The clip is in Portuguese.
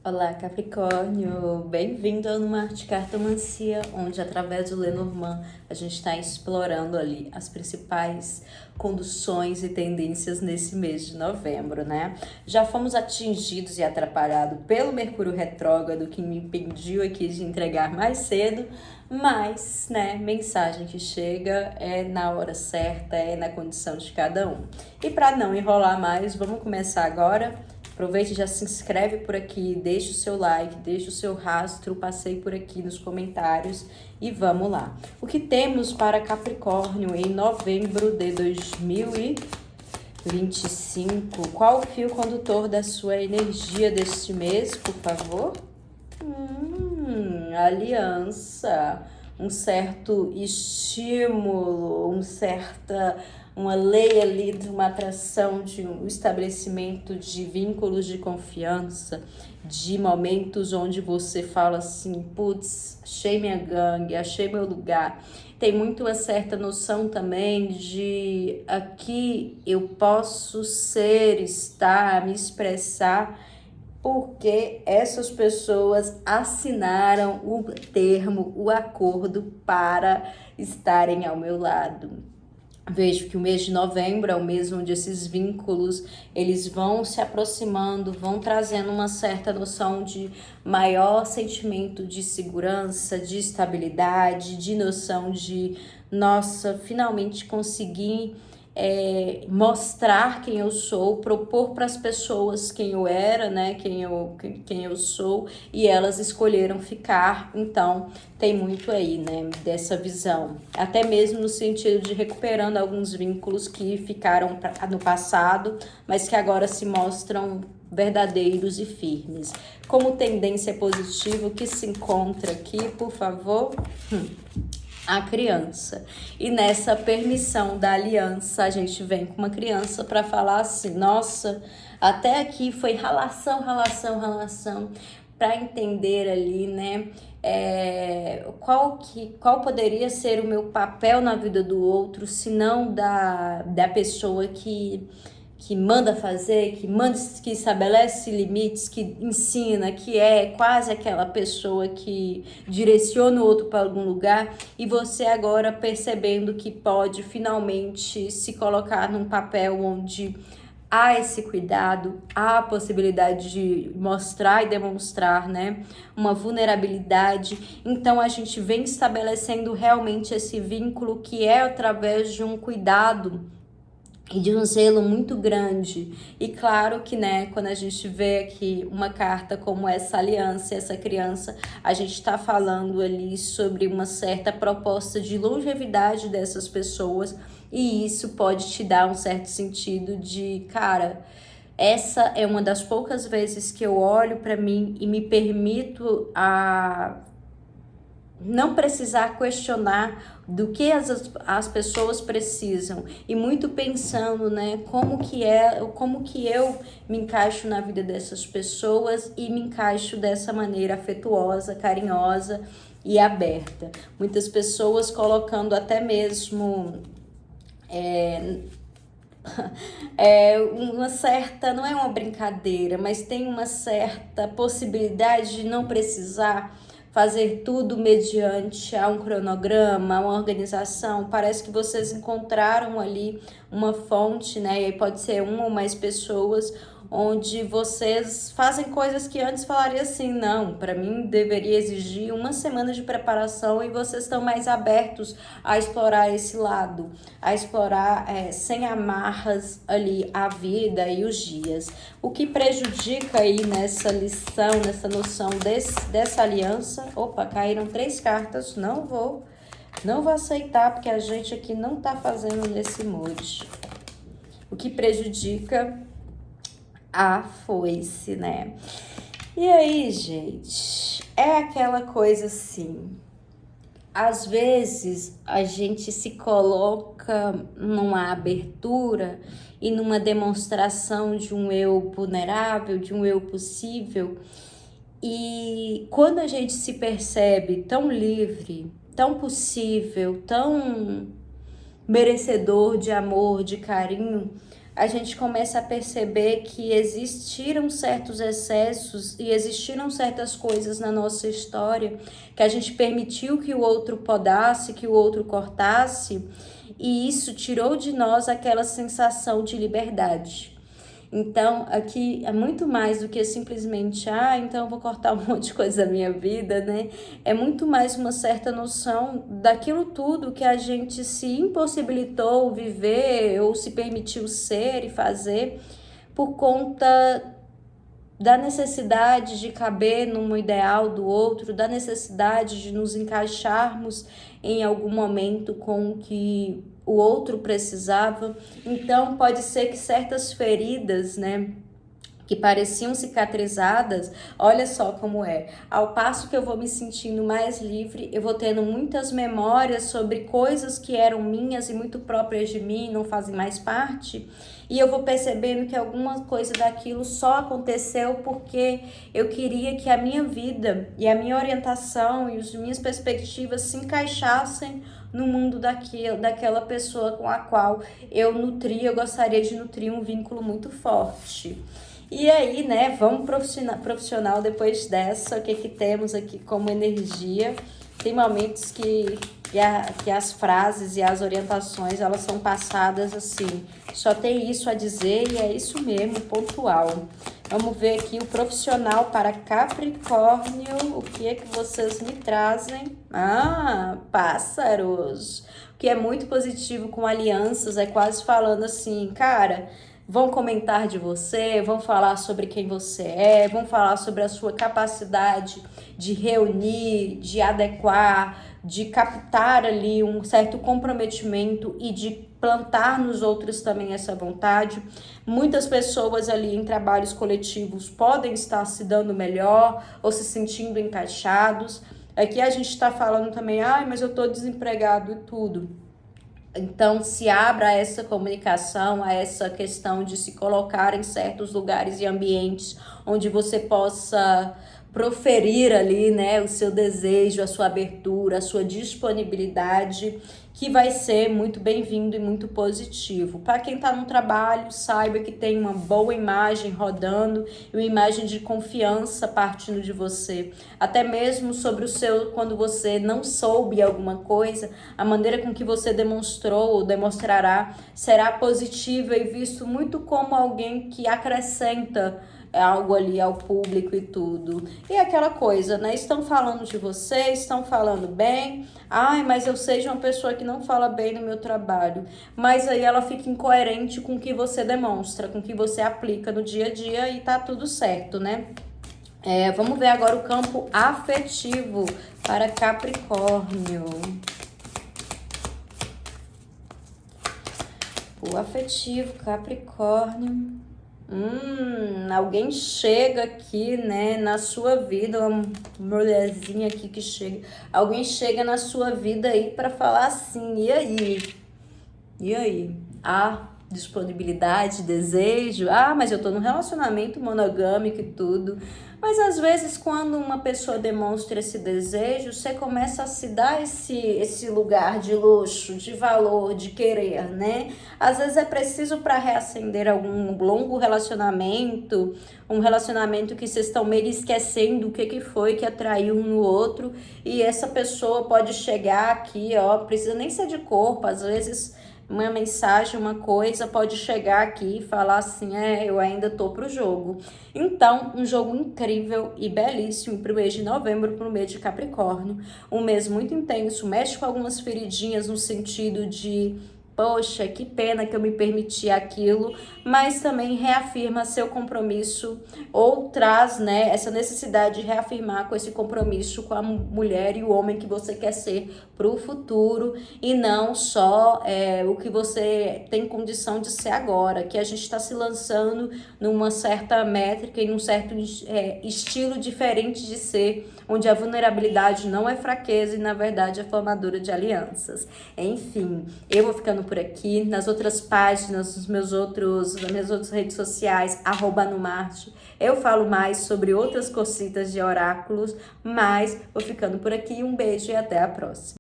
Olá, Capricórnio! Bem-vindo ao Numa Arte Cartomancia, onde através do Lenormand a gente está explorando ali as principais conduções e tendências nesse mês de novembro, né? Já fomos atingidos e atrapalhados pelo Mercúrio retrógrado, que me impediu aqui de entregar mais cedo, mas, né, mensagem que chega é na hora certa, é na condição de cada um. E para não enrolar mais, vamos começar agora. Aproveite e já se inscreve por aqui, deixa o seu like, deixa o seu rastro, passei por aqui nos comentários e vamos lá. O que temos para Capricórnio em novembro de 2025? Qual o fio condutor da sua energia deste mês, por favor? Aliança, um certo estímulo, uma lei ali de uma atração, de um estabelecimento de vínculos de confiança, de momentos onde você fala assim, putz, achei minha gangue, achei meu lugar. Tem muito uma certa noção também de aqui eu posso ser, estar, me expressar, porque essas pessoas assinaram o termo, o acordo para estarem ao meu lado. Vejo que o mês de novembro é o mês onde esses vínculos eles vão se aproximando, vão trazendo uma certa noção de maior sentimento de segurança, de estabilidade, de noção de, nossa, finalmente consegui mostrar quem eu sou, propor para as pessoas quem eu era, né, quem eu sou, e elas escolheram ficar. Então tem muito aí, né, dessa visão, até mesmo no sentido de recuperando alguns vínculos que ficaram no passado, mas que agora se mostram verdadeiros e firmes. Como tendência positiva, o que se encontra aqui, por favor? A criança. E nessa permissão da aliança, a gente vem com uma criança para falar assim, nossa, até aqui foi relação, para entender ali, né, qual poderia ser o meu papel na vida do outro, se não da pessoa que manda fazer, que estabelece limites, que ensina, que é quase aquela pessoa que direciona o outro para algum lugar, e você agora percebendo que pode finalmente se colocar num papel onde há esse cuidado, há a possibilidade de mostrar e demonstrar, né, uma vulnerabilidade. Então a gente vem estabelecendo realmente esse vínculo que é através de um cuidado e de um zelo muito grande. E claro que, né, quando a gente vê aqui uma carta como essa aliança, essa criança, a gente está falando ali sobre uma certa proposta de longevidade dessas pessoas, e isso pode te dar um certo sentido de, cara, essa é uma das poucas vezes que eu olho para mim e me permito a não precisar questionar do que as pessoas precisam, e muito pensando, né, como que eu me encaixo na vida dessas pessoas e me encaixo dessa maneira afetuosa, carinhosa e aberta. Muitas pessoas colocando até mesmo uma certa, não é uma brincadeira, mas tem uma certa possibilidade de não precisar fazer tudo mediante a um cronograma, uma organização. Parece que vocês encontraram ali uma fonte, né? E aí pode ser uma ou mais pessoas, onde vocês fazem coisas que antes falaria assim, não, para mim deveria exigir uma semana de preparação, e vocês estão mais abertos a explorar esse lado, a explorar sem amarras ali a vida e os dias. O que prejudica aí nessa lição, nessa noção dessa aliança? Opa, caíram 3 cartas, não vou aceitar, porque a gente aqui não tá fazendo nesse mood. O que prejudica? A foice, né? E aí, gente, é aquela coisa assim, às vezes a gente se coloca numa abertura e numa demonstração de um eu vulnerável, de um eu possível, e quando a gente se percebe tão livre, tão possível, tão merecedor de amor, de carinho, a gente começa a perceber que existiram certos excessos e existiram certas coisas na nossa história que a gente permitiu que o outro podasse, que o outro cortasse, e isso tirou de nós aquela sensação de liberdade. Então, aqui é muito mais do que simplesmente, então eu vou cortar um monte de coisa da minha vida, né? É muito mais uma certa noção daquilo tudo que a gente se impossibilitou viver ou se permitiu ser e fazer por conta da necessidade de caber num ideal do outro, da necessidade de nos encaixarmos em algum momento com o que o outro precisava. Então, pode ser que certas feridas, né, que pareciam cicatrizadas, olha só como é. Ao passo que eu vou me sentindo mais livre, eu vou tendo muitas memórias sobre coisas que eram minhas e muito próprias de mim, não fazem mais parte, e eu vou percebendo que alguma coisa daquilo só aconteceu porque eu queria que a minha vida e a minha orientação e as minhas perspectivas se encaixassem no mundo daquela pessoa com a qual eu gostaria de nutrir um vínculo muito forte. E aí, né, vamos profissional depois dessa, o que temos aqui como energia? Tem momentos que as frases e as orientações, elas são passadas assim, só tem isso a dizer e é isso mesmo, pontual. Vamos ver aqui o profissional para Capricórnio, o que é que vocês me trazem? Pássaros! O que é muito positivo com alianças, é quase falando assim, cara, vão comentar de você, vão falar sobre quem você é, vão falar sobre a sua capacidade de reunir, de adequar, de captar ali um certo comprometimento e de plantar nos outros também essa vontade. Muitas pessoas ali em trabalhos coletivos podem estar se dando melhor ou se sentindo encaixados. Aqui a gente está falando também, mas eu estou desempregado e tudo. Então, se abra a essa comunicação, a essa questão de se colocar em certos lugares e ambientes onde você possa proferir ali, né, o seu desejo, a sua abertura, a sua disponibilidade, que vai ser muito bem-vindo e muito positivo. Para quem está no trabalho, saiba que tem uma boa imagem rodando e uma imagem de confiança partindo de você. Até mesmo sobre quando você não soube alguma coisa, a maneira com que você demonstrou ou demonstrará será positiva e visto muito como alguém que acrescenta algo ali ao público e tudo. E aquela coisa, né? Estão falando de você, estão falando bem. Mas eu seja uma pessoa que não fala bem no meu trabalho. Mas aí ela fica incoerente com o que você demonstra, com o que você aplica no dia a dia e tá tudo certo, né? Vamos ver agora o campo afetivo para Capricórnio. O afetivo, Capricórnio. Alguém chega aqui, né, na sua vida, uma mulherzinha aqui que chega. Alguém chega na sua vida aí para falar assim, e aí? E aí? Disponibilidade, desejo, mas eu tô num relacionamento monogâmico e tudo. Mas às vezes quando uma pessoa demonstra esse desejo, você começa a se dar esse lugar de luxo, de valor, de querer, né? Às vezes é preciso para reacender algum longo relacionamento, um relacionamento que vocês estão meio esquecendo o que foi que atraiu um no outro, e essa pessoa pode chegar aqui, precisa nem ser de corpo, às vezes uma mensagem, uma coisa pode chegar aqui e falar assim, eu ainda tô pro jogo. Então, um jogo incrível e belíssimo pro mês de novembro, pro mês de Capricórnio. Um mês muito intenso, mexe com algumas feridinhas no sentido de, poxa, que pena que eu me permiti aquilo, mas também reafirma seu compromisso ou traz, né, essa necessidade de reafirmar com esse compromisso com a mulher e o homem que você quer ser para o futuro e não só o que você tem condição de ser agora, que a gente está se lançando numa certa métrica e num certo estilo diferente de ser, onde a vulnerabilidade não é fraqueza e na verdade é formadora de alianças. Enfim, eu vou ficando por aqui. Nas outras páginas, nas minhas outras redes sociais, @numarte, eu falo mais sobre outras cositas de oráculos, mas vou ficando por aqui. Um beijo e até a próxima.